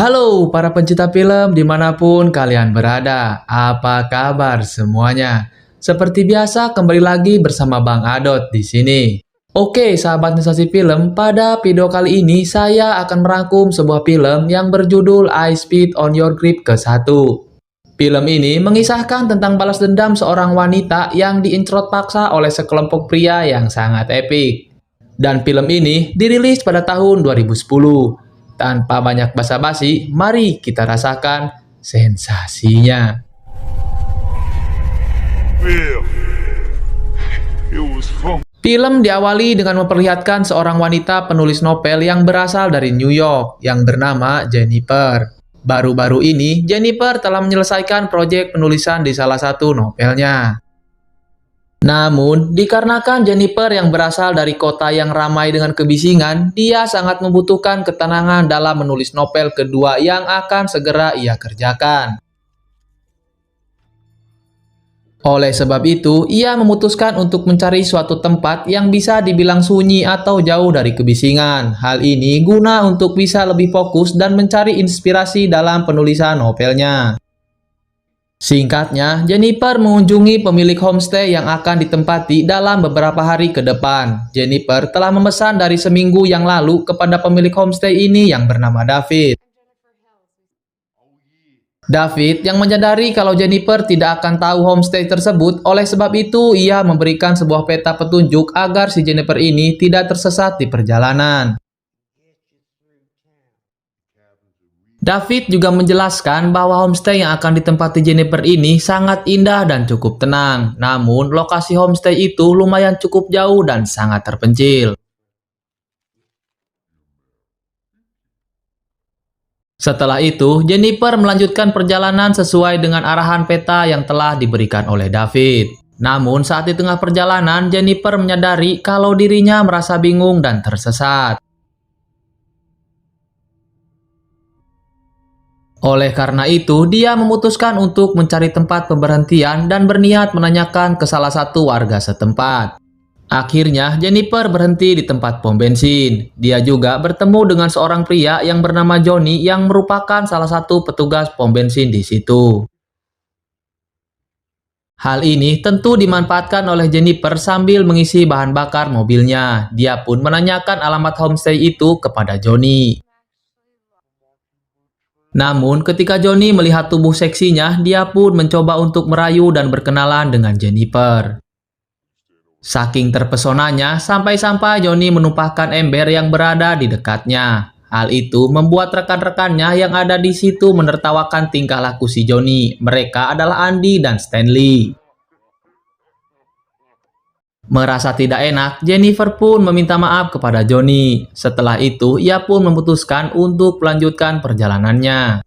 Halo para pencinta film dimanapun kalian berada, apa kabar semuanya? Seperti biasa kembali lagi bersama Bang Adot di sini. Oke sahabat Sensasi Film, pada video kali ini saya akan merangkum sebuah film yang berjudul I Spit on Your Grave ke-1. Film ini mengisahkan tentang balas dendam seorang wanita yang diincrot paksa oleh sekelompok pria yang sangat epik. Dan film ini dirilis pada tahun 2010. Tanpa banyak basa-basi, mari kita rasakan sensasinya. Film diawali dengan memperlihatkan seorang wanita penulis novel yang berasal dari New York yang bernama Jennifer. Baru-baru ini, Jennifer telah menyelesaikan proyek penulisan di salah satu novelnya. Namun, dikarenakan Jennifer yang berasal dari kota yang ramai dengan kebisingan, dia sangat membutuhkan ketenangan dalam menulis novel kedua yang akan segera ia kerjakan. Oleh sebab itu, ia memutuskan untuk mencari suatu tempat yang bisa dibilang sunyi atau jauh dari kebisingan. Hal ini guna untuk bisa lebih fokus dan mencari inspirasi dalam penulisan novelnya. Singkatnya, Jennifer mengunjungi pemilik homestay yang akan ditempati dalam beberapa hari ke depan. Jennifer telah memesan dari seminggu yang lalu kepada pemilik homestay ini yang bernama David. David yang menyadari kalau Jennifer tidak akan tahu homestay tersebut, oleh sebab itu ia memberikan sebuah peta petunjuk agar si Jennifer ini tidak tersesat di perjalanan. David juga menjelaskan bahwa homestay yang akan ditempati Jennifer ini sangat indah dan cukup tenang. Namun, lokasi homestay itu lumayan cukup jauh dan sangat terpencil. Setelah itu, Jennifer melanjutkan perjalanan sesuai dengan arahan peta yang telah diberikan oleh David. Namun, saat di tengah perjalanan, Jennifer menyadari kalau dirinya merasa bingung dan tersesat. Oleh karena itu, dia memutuskan untuk mencari tempat pemberhentian dan berniat menanyakan ke salah satu warga setempat. Akhirnya, Jennifer berhenti di tempat pom bensin. Dia juga bertemu dengan seorang pria yang bernama Johnny yang merupakan salah satu petugas pom bensin di situ. Hal ini tentu dimanfaatkan oleh Jennifer sambil mengisi bahan bakar mobilnya. Dia pun menanyakan alamat homestay itu kepada Johnny. Namun, ketika Johnny melihat tubuh seksinya, dia pun mencoba untuk merayu dan berkenalan dengan Jennifer. Saking terpesonanya, sampai-sampai Johnny menumpahkan ember yang berada di dekatnya. Hal itu membuat rekan-rekannya yang ada di situ menertawakan tingkah laku si Johnny. Mereka adalah Andy dan Stanley. Merasa tidak enak, Jennifer pun meminta maaf kepada Johnny. Setelah itu, ia pun memutuskan untuk melanjutkan perjalanannya.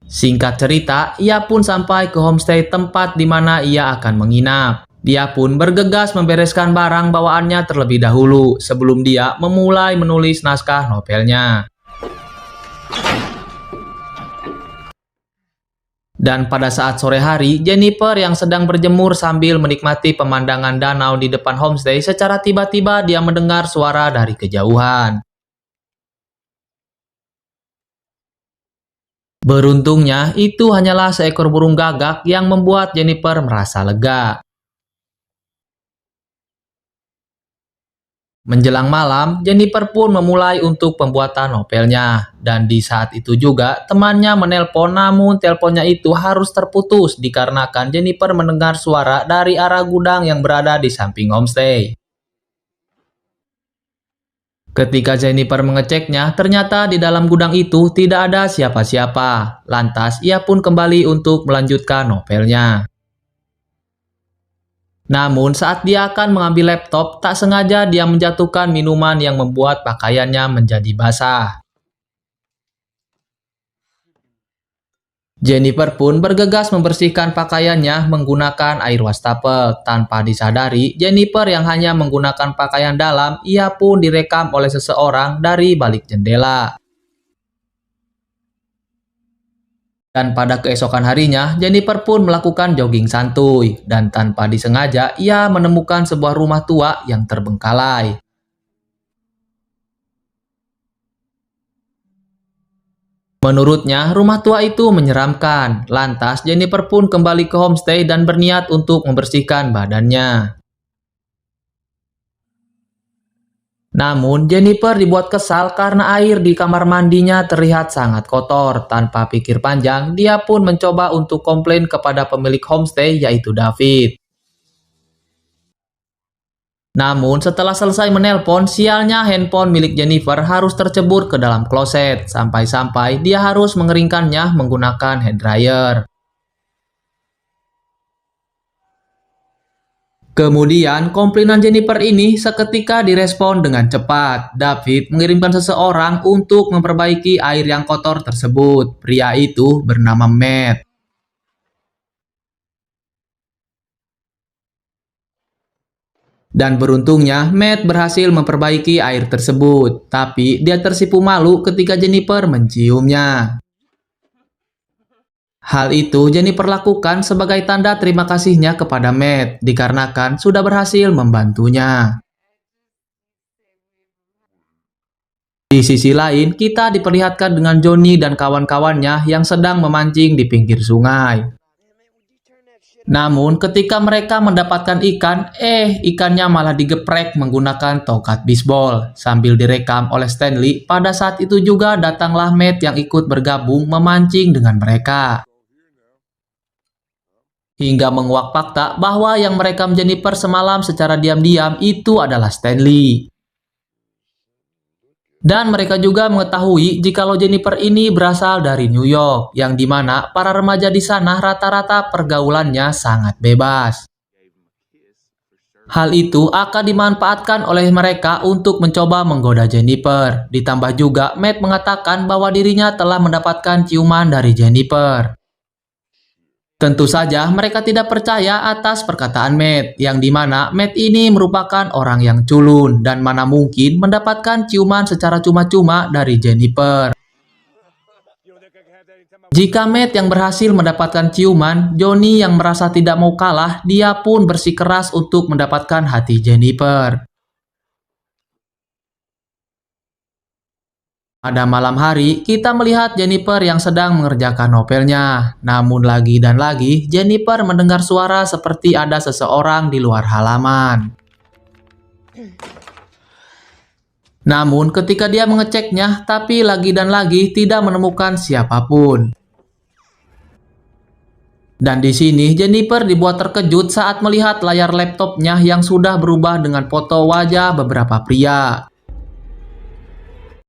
Singkat cerita, ia pun sampai ke homestay tempat di mana ia akan menginap. Dia pun bergegas membereskan barang bawaannya terlebih dahulu sebelum dia memulai menulis naskah novelnya. Dan pada saat sore hari, Jennifer yang sedang berjemur sambil menikmati pemandangan danau di depan homestay, secara tiba-tiba dia mendengar suara dari kejauhan. Beruntungnya, itu hanyalah seekor burung gagak yang membuat Jennifer merasa lega. Menjelang malam, Jennifer pun memulai untuk pembuatan novelnya. Dan di saat itu juga, temannya menelpon, namun teleponnya itu harus terputus dikarenakan Jennifer mendengar suara dari arah gudang yang berada di samping homestay. Ketika Jennifer mengeceknya, ternyata di dalam gudang itu tidak ada siapa-siapa. Lantas, ia pun kembali untuk melanjutkan novelnya. Namun saat dia akan mengambil laptop, tak sengaja dia menjatuhkan minuman yang membuat pakaiannya menjadi basah. Jennifer pun bergegas membersihkan pakaiannya menggunakan air wastafel. Tanpa disadari, Jennifer yang hanya menggunakan pakaian dalam, ia pun direkam oleh seseorang dari balik jendela. Dan pada keesokan harinya, Jennifer pun melakukan jogging santuy. Dan tanpa disengaja, ia menemukan sebuah rumah tua yang terbengkalai. Menurutnya, rumah tua itu menyeramkan. Lantas, Jennifer pun kembali ke homestay dan berniat untuk membersihkan badannya. Namun, Jennifer dibuat kesal karena air di kamar mandinya terlihat sangat kotor. Tanpa pikir panjang, dia pun mencoba untuk komplain kepada pemilik homestay, yaitu David. Namun, setelah selesai menelpon, sialnya handphone milik Jennifer harus tercebur ke dalam kloset. Sampai-sampai dia harus mengeringkannya menggunakan hair dryer. Kemudian, komplainan Jennifer ini seketika direspon dengan cepat. David mengirimkan seseorang untuk memperbaiki air yang kotor tersebut. Pria itu bernama Matt. Dan beruntungnya, Matt berhasil memperbaiki air tersebut. Tapi dia tersipu malu ketika Jennifer menciumnya. Hal itu Jennifer lakukan sebagai tanda terima kasihnya kepada Matt, dikarenakan sudah berhasil membantunya. Di sisi lain, kita diperlihatkan dengan Johnny dan kawan-kawannya yang sedang memancing di pinggir sungai. Namun, ketika mereka mendapatkan ikan, ikannya malah digeprek menggunakan tongkat bisbol. Sambil direkam oleh Stanley, pada saat itu juga datanglah Matt yang ikut bergabung memancing dengan mereka. Hingga menguak fakta bahwa yang merekam Jennifer semalam secara diam-diam itu adalah Stanley. Dan mereka juga mengetahui jikalau Jennifer ini berasal dari New York, yang dimana para remaja di sana rata-rata pergaulannya sangat bebas. Hal itu akan dimanfaatkan oleh mereka untuk mencoba menggoda Jennifer. Ditambah juga Matt mengatakan bahwa dirinya telah mendapatkan ciuman dari Jennifer. Tentu saja mereka tidak percaya atas perkataan Matt, yang dimana Matt ini merupakan orang yang culun dan mana mungkin mendapatkan ciuman secara cuma-cuma dari Jennifer. Jika Matt yang berhasil mendapatkan ciuman, Johnny yang merasa tidak mau kalah, dia pun bersikeras untuk mendapatkan hati Jennifer. Pada malam hari, kita melihat Jennifer yang sedang mengerjakan novelnya. Namun lagi dan lagi, Jennifer mendengar suara seperti ada seseorang di luar halaman. Namun ketika dia mengeceknya, tapi lagi dan lagi tidak menemukan siapapun. Dan di sini Jennifer dibuat terkejut saat melihat layar laptopnya yang sudah berubah dengan foto wajah beberapa pria.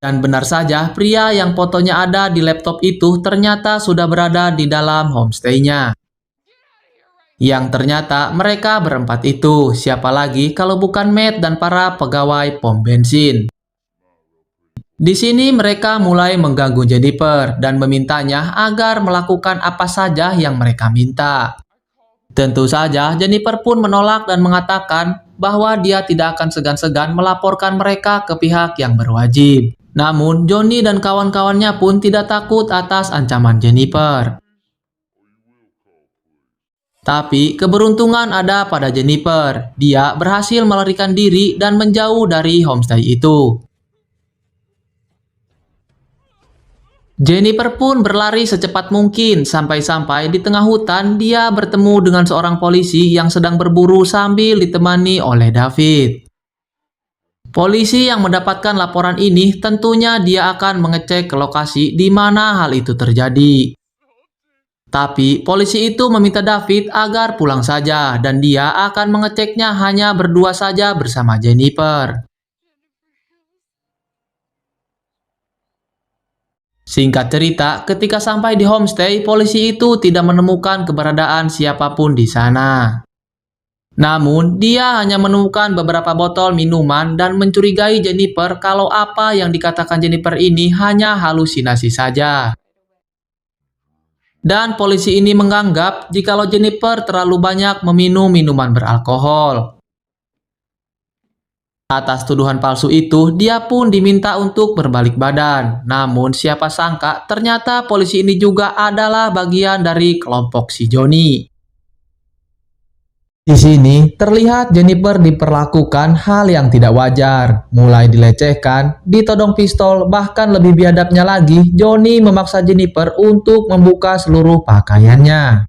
Dan benar saja, pria yang fotonya ada di laptop itu ternyata sudah berada di dalam homestay-nya. Yang ternyata mereka berempat itu, siapa lagi kalau bukan Matt dan para pegawai pom bensin. Di sini mereka mulai mengganggu Jennifer dan memintanya agar melakukan apa saja yang mereka minta. Tentu saja Jennifer pun menolak dan mengatakan bahwa dia tidak akan segan-segan melaporkan mereka ke pihak yang berwajib. Namun, Johnny dan kawan-kawannya pun tidak takut atas ancaman Jennifer. Tapi, keberuntungan ada pada Jennifer. Dia berhasil melarikan diri dan menjauh dari homestay itu. Jennifer pun berlari secepat mungkin, sampai-sampai di tengah hutan dia bertemu dengan seorang polisi yang sedang berburu sambil ditemani oleh David. Polisi yang mendapatkan laporan ini tentunya dia akan mengecek ke lokasi di mana hal itu terjadi. Tapi polisi itu meminta David agar pulang saja dan dia akan mengeceknya hanya berdua saja bersama Jennifer. Singkat cerita, ketika sampai di homestay, polisi itu tidak menemukan keberadaan siapapun di sana. Namun, dia hanya menemukan beberapa botol minuman dan mencurigai Jennifer kalau apa yang dikatakan Jennifer ini hanya halusinasi saja. Dan polisi ini menganggap jikalau Jennifer terlalu banyak meminum minuman beralkohol. Atas tuduhan palsu itu, dia pun diminta untuk berbalik badan. Namun, siapa sangka ternyata polisi ini juga adalah bagian dari kelompok si Johnny. Di sini terlihat Jennifer diperlakukan hal yang tidak wajar, mulai dilecehkan, ditodong pistol, bahkan lebih biadabnya lagi, Johnny memaksa Jennifer untuk membuka seluruh pakaiannya.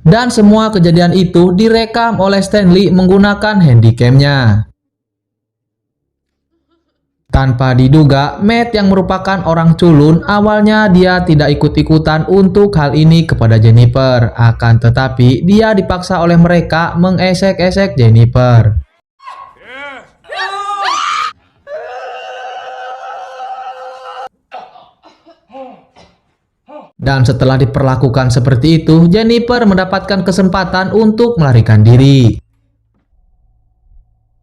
Dan semua kejadian itu direkam oleh Stanley menggunakan handycam-nya. Tanpa diduga, Matt yang merupakan orang culun, awalnya dia tidak ikut-ikutan untuk hal ini kepada Jennifer. Akan tetapi, dia dipaksa oleh mereka mengesek-esek Jennifer. Dan setelah diperlakukan seperti itu, Jennifer mendapatkan kesempatan untuk melarikan diri.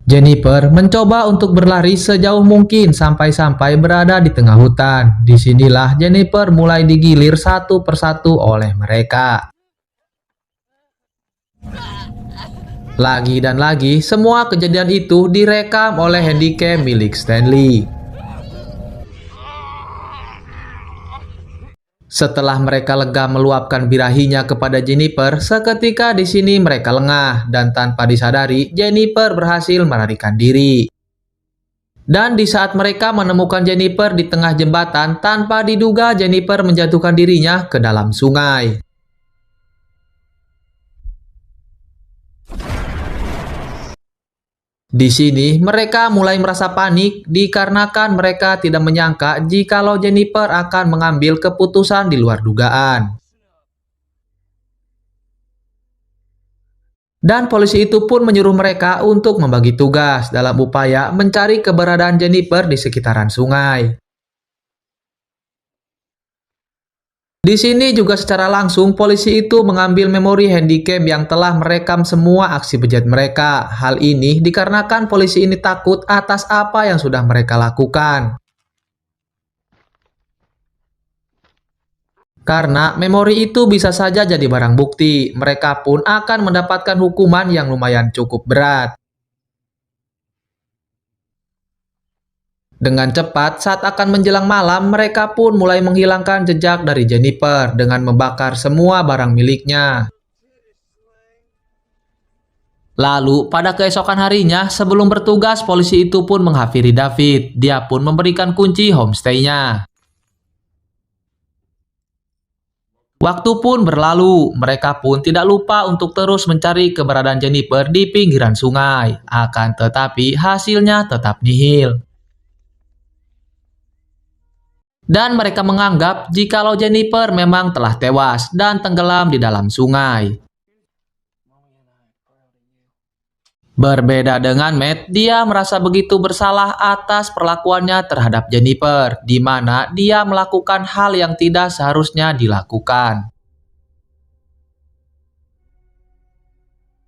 Jennifer mencoba untuk berlari sejauh mungkin sampai-sampai berada di tengah hutan. Disinilah Jennifer mulai digilir satu persatu oleh mereka. Lagi dan lagi, semua kejadian itu direkam oleh handycam milik Stanley. Setelah mereka lega meluapkan birahinya kepada Jennifer, seketika di sini mereka lengah dan tanpa disadari, Jennifer berhasil melarikan diri. Dan di saat mereka menemukan Jennifer di tengah jembatan, tanpa diduga Jennifer menjatuhkan dirinya ke dalam sungai. Di sini, mereka mulai merasa panik dikarenakan mereka tidak menyangka jikalau Jennifer akan mengambil keputusan di luar dugaan. Dan polisi itu pun menyuruh mereka untuk membagi tugas dalam upaya mencari keberadaan Jennifer di sekitaran sungai. Di sini juga secara langsung polisi itu mengambil memori handycam yang telah merekam semua aksi bejat mereka. Hal ini dikarenakan polisi ini takut atas apa yang sudah mereka lakukan. Karena memori itu bisa saja jadi barang bukti, mereka pun akan mendapatkan hukuman yang lumayan cukup berat. Dengan cepat, saat akan menjelang malam, mereka pun mulai menghilangkan jejak dari Jennifer dengan membakar semua barang miliknya. Lalu, pada keesokan harinya, sebelum bertugas, polisi itu pun menghampiri David. Dia pun memberikan kunci homestay-nya. Waktu pun berlalu, mereka pun tidak lupa untuk terus mencari keberadaan Jennifer di pinggiran sungai. Akan tetapi, hasilnya tetap nihil. Dan mereka menganggap jikalau Jennifer memang telah tewas dan tenggelam di dalam sungai. Berbeda dengan Matt, dia merasa begitu bersalah atas perlakuannya terhadap Jennifer, di mana dia melakukan hal yang tidak seharusnya dilakukan.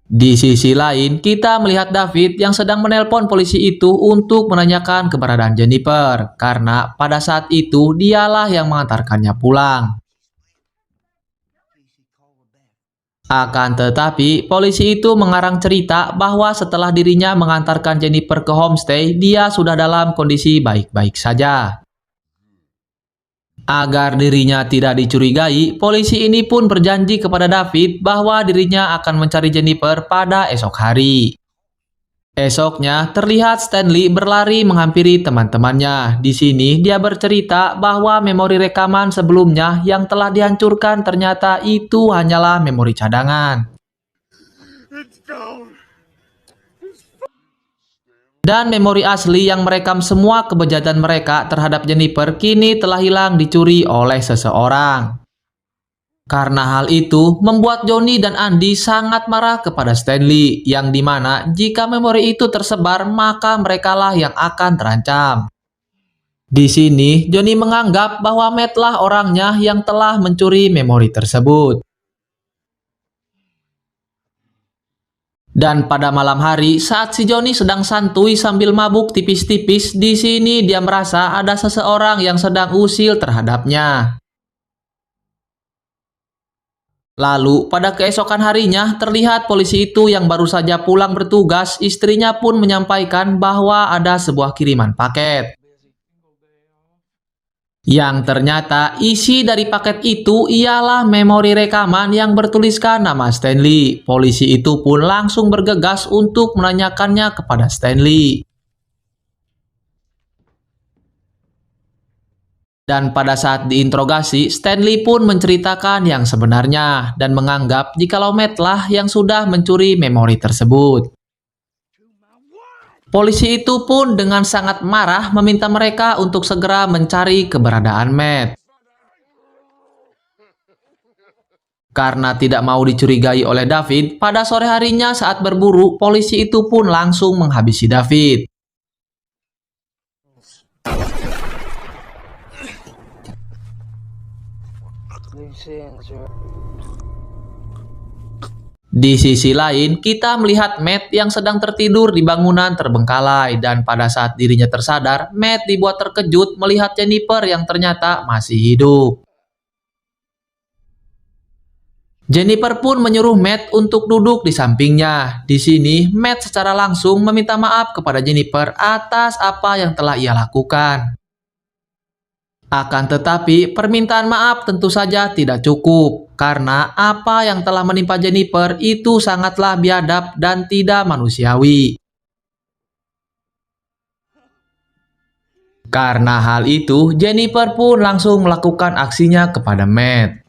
Di sisi lain, kita melihat David yang sedang menelpon polisi itu untuk menanyakan keberadaan Jennifer, karena pada saat itu dialah yang mengantarkannya pulang. Akan tetapi, polisi itu mengarang cerita bahwa setelah dirinya mengantarkan Jennifer ke homestay, dia sudah dalam kondisi baik-baik saja. Agar dirinya tidak dicurigai, polisi ini pun berjanji kepada David bahwa dirinya akan mencari Jennifer pada esok hari. Esoknya, terlihat Stanley berlari menghampiri teman-temannya. Di sini, dia bercerita bahwa memori rekaman sebelumnya yang telah dihancurkan ternyata itu hanyalah memori cadangan. Dan memori asli yang merekam semua kebejatan mereka terhadap Jennifer kini telah hilang dicuri oleh seseorang. Karena hal itu, membuat Johnny dan Andy sangat marah kepada Stanley, yang dimana jika memori itu tersebar, maka merekalah yang akan terancam. Di sini, Johnny menganggap bahwa Matt lah orangnya yang telah mencuri memori tersebut. Dan pada malam hari, saat si Johnny sedang santuy sambil mabuk tipis-tipis, di sini dia merasa ada seseorang yang sedang usil terhadapnya. Lalu, pada keesokan harinya, terlihat polisi itu yang baru saja pulang bertugas, istrinya pun menyampaikan bahwa ada sebuah kiriman paket. Yang ternyata isi dari paket itu ialah memori rekaman yang bertuliskan nama Stanley. Polisi itu pun langsung bergegas untuk menanyakannya kepada Stanley. Dan pada saat diinterogasi, Stanley pun menceritakan yang sebenarnya dan menganggap jikalau Matt lah yang sudah mencuri memori tersebut. Polisi itu pun dengan sangat marah meminta mereka untuk segera mencari keberadaan Matt. Karena tidak mau dicurigai oleh David, pada sore harinya saat berburu, polisi itu pun langsung menghabisi David. Di sisi lain, kita melihat Matt yang sedang tertidur di bangunan terbengkalai dan pada saat dirinya tersadar, Matt dibuat terkejut melihat Jennifer yang ternyata masih hidup. Jennifer pun menyuruh Matt untuk duduk di sampingnya. Di sini, Matt secara langsung meminta maaf kepada Jennifer atas apa yang telah ia lakukan. Akan tetapi, permintaan maaf tentu saja tidak cukup, karena apa yang telah menimpa Jennifer itu sangatlah biadab dan tidak manusiawi. Karena hal itu, Jennifer pun langsung melakukan aksinya kepada Matt.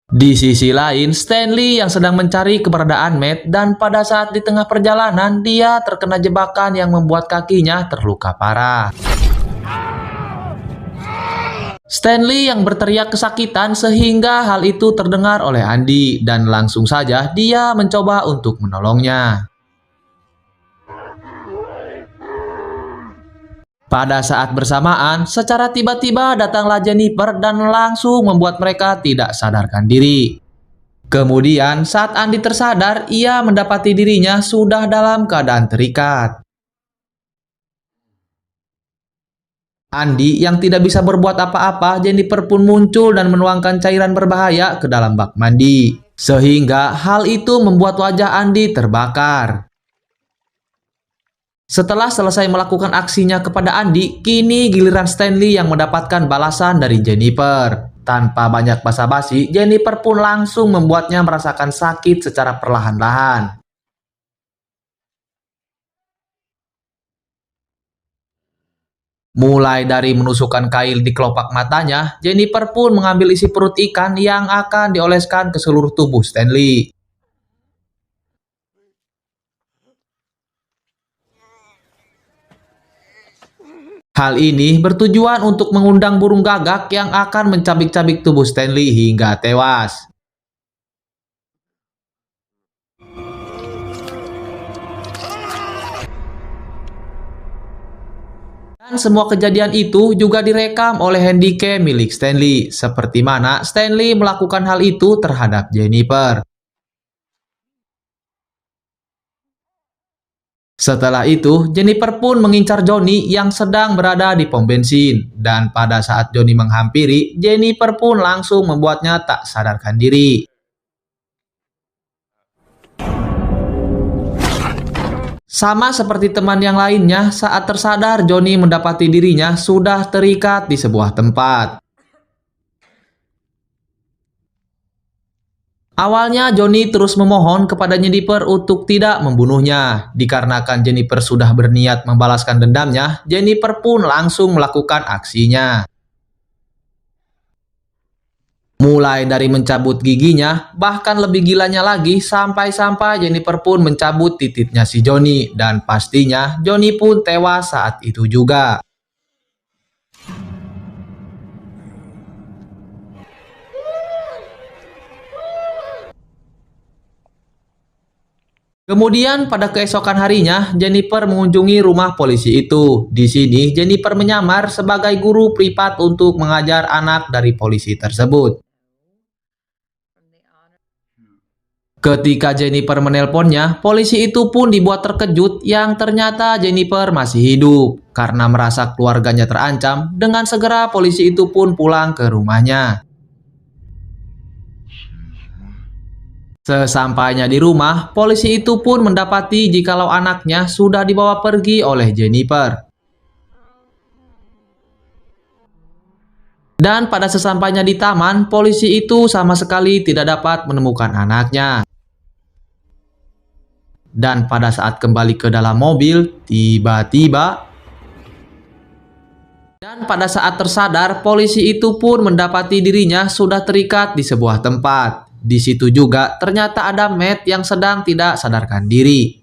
Di sisi lain, Stanley yang sedang mencari keberadaan Matt dan pada saat di tengah perjalanan, dia terkena jebakan yang membuat kakinya terluka parah. Stanley yang berteriak kesakitan sehingga hal itu terdengar oleh Andy dan langsung saja dia mencoba untuk menolongnya. Pada saat bersamaan, secara tiba-tiba datanglah Jennifer dan langsung membuat mereka tidak sadarkan diri. Kemudian, saat Andy tersadar, ia mendapati dirinya sudah dalam keadaan terikat. Andy yang tidak bisa berbuat apa-apa, Jennifer pun muncul dan menuangkan cairan berbahaya ke dalam bak mandi. Sehingga hal itu membuat wajah Andy terbakar. Setelah selesai melakukan aksinya kepada Andy, kini giliran Stanley yang mendapatkan balasan dari Jennifer. Tanpa banyak basa-basi, Jennifer pun langsung membuatnya merasakan sakit secara perlahan-lahan. Mulai dari menusukkan kail di kelopak matanya, Jennifer pun mengambil isi perut ikan yang akan dioleskan ke seluruh tubuh Stanley. Hal ini bertujuan untuk mengundang burung gagak yang akan mencabik-cabik tubuh Stanley hingga tewas. Dan semua kejadian itu juga direkam oleh handycam milik Stanley, seperti mana Stanley melakukan hal itu terhadap Jennifer. Setelah itu, Jennifer pun mengincar Johnny yang sedang berada di pom bensin. Dan pada saat Johnny menghampiri, Jennifer pun langsung membuatnya tak sadarkan diri. Sama seperti teman yang lainnya, saat tersadar Johnny mendapati dirinya sudah terikat di sebuah tempat. Awalnya Johnny terus memohon kepada Jennifer untuk tidak membunuhnya. Dikarenakan Jennifer sudah berniat membalaskan dendamnya, Jennifer pun langsung melakukan aksinya. Mulai dari mencabut giginya, bahkan lebih gilanya lagi sampai-sampai Jennifer pun mencabut titiknya si Johnny. Dan pastinya Johnny pun tewas saat itu juga. Kemudian pada keesokan harinya, Jennifer mengunjungi rumah polisi itu. Di sini, Jennifer menyamar sebagai guru privat untuk mengajar anak dari polisi tersebut. Ketika Jennifer menelponnya, polisi itu pun dibuat terkejut yang ternyata Jennifer masih hidup. Karena merasa keluarganya terancam, dengan segera polisi itu pun pulang ke rumahnya. Sesampainya di rumah, polisi itu pun mendapati jikalau anaknya sudah dibawa pergi oleh Jennifer. Dan pada sesampainya di taman, polisi itu sama sekali tidak dapat menemukan anaknya. Dan pada saat kembali ke dalam mobil, dan pada saat tersadar, polisi itu pun mendapati dirinya sudah terikat di sebuah tempat. Di situ juga ternyata ada Matt yang sedang tidak sadarkan diri.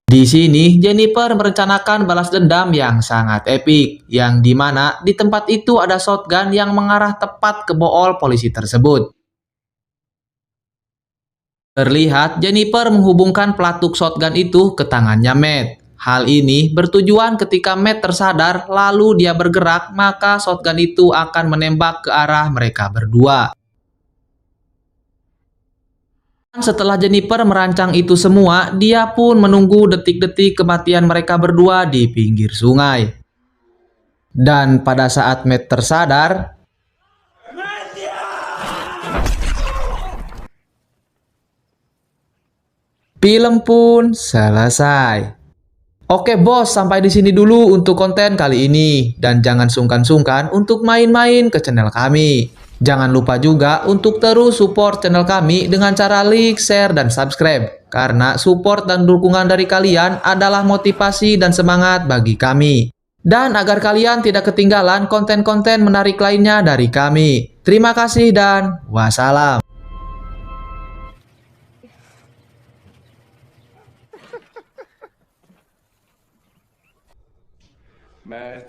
Di sini, Jennifer merencanakan balas dendam yang sangat epik, yang dimana di tempat itu ada shotgun yang mengarah tepat ke bool polisi tersebut. Terlihat Jennifer menghubungkan pelatuk shotgun itu ke tangannya Matt. Hal ini bertujuan ketika Matt tersadar lalu dia bergerak, maka shotgun itu akan menembak ke arah mereka berdua. Setelah Jennifer merancang itu semua, dia pun menunggu detik-detik kematian mereka berdua di pinggir sungai. Dan pada saat Matt tersadar, film pun selesai. Oke bos, sampai di sini dulu untuk konten kali ini. Dan jangan sungkan-sungkan untuk main-main ke channel kami. Jangan lupa juga untuk terus support channel kami dengan cara like, share, dan subscribe. Karena support dan dukungan dari kalian adalah motivasi dan semangat bagi kami. Dan agar kalian tidak ketinggalan konten-konten menarik lainnya dari kami. Terima kasih dan wassalam. Man.